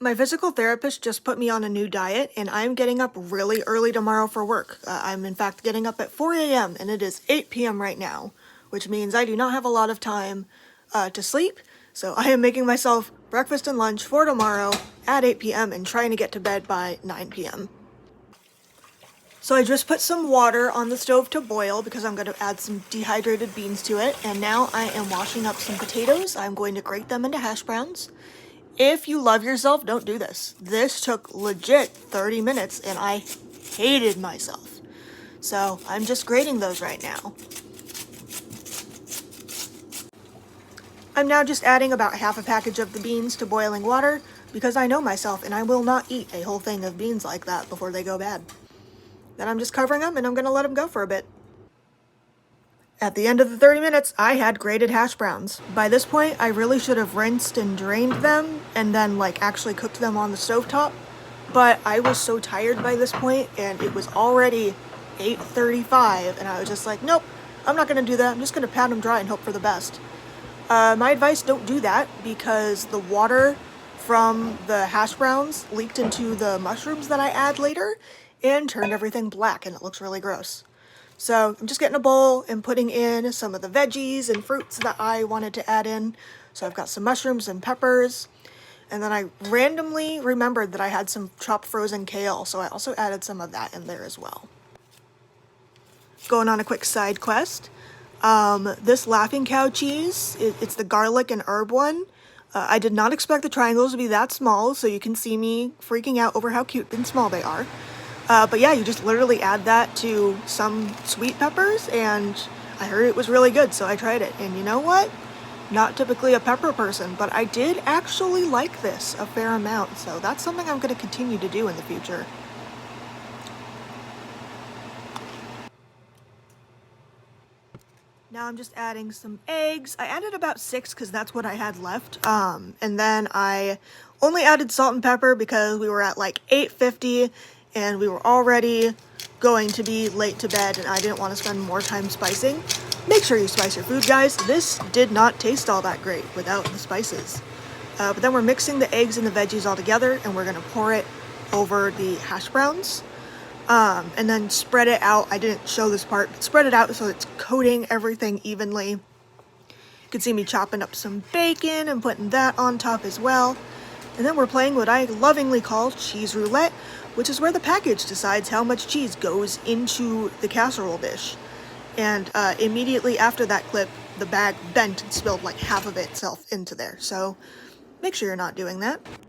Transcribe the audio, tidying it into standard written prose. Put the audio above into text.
My physical therapist just put me on a new diet, and I'm getting up really early tomorrow for work. I'm in fact getting up at 4 a.m., and it is 8 p.m. right now, which means I do not have a lot of time to sleep. So I am making myself breakfast and lunch for tomorrow at 8 p.m. and trying to get to bed by 9 p.m. So I just put some water on the stove to boil because I'm going to add some dehydrated beans to it. And now I am washing up some potatoes. I'm going to grate them into hash browns. If you love yourself, don't do this. This took legit 30 minutes and I hated myself. So I'm just grating those right now. I'm now just adding about half a package of the beans to boiling water because I know myself and I will not eat a whole thing of beans like that before they go bad. Then I'm just covering them and I'm going to let them go for a bit. At the end of the 30 minutes, I had grated hash browns. By this point, I really should have rinsed and drained them and then actually cooked them on the stovetop. But I was so tired by this point and it was already 8:35 and I was just like, nope, I'm not going to do that. I'm just going to pat them dry and hope for the best. My advice, don't do that because the water from the hash browns leaked into the mushrooms that I add later and turned everything black and it looks really gross. So I'm just getting a bowl and putting in some of the veggies and fruits that I wanted to add in. So I've got some mushrooms and peppers. And then I randomly remembered that I had some chopped frozen kale, so I also added some of that in there as well. Going on a quick side quest. This Laughing Cow cheese, it's the garlic and herb one. I did not expect the triangles to be that small, so you can see me freaking out over how cute and small they are. But yeah, you just literally add that to some sweet peppers, and I heard it was really good, so I tried it. And you know what? Not typically a pepper person, but I did actually like this a fair amount, so that's something I'm going to continue to do in the future. Now I'm just adding some eggs. I added about 6 because that's what I had left. And then I only added salt and pepper because we were at 8:50 and we were already going to be late to bed and I didn't want to spend more time spicing. Make sure you spice your food, guys. This did not taste all that great without the spices. But then we're mixing the eggs and the veggies all together and we're going to pour it over the hash browns. And then spread it out. I didn't show this part, but spread it out so it's coating everything evenly. You can see me chopping up some bacon and putting that on top as well. And then we're playing what I lovingly call cheese roulette, which is where the package decides how much cheese goes into the casserole dish. And immediately after that clip, the bag bent and spilled half of itself into there. So make sure you're not doing that.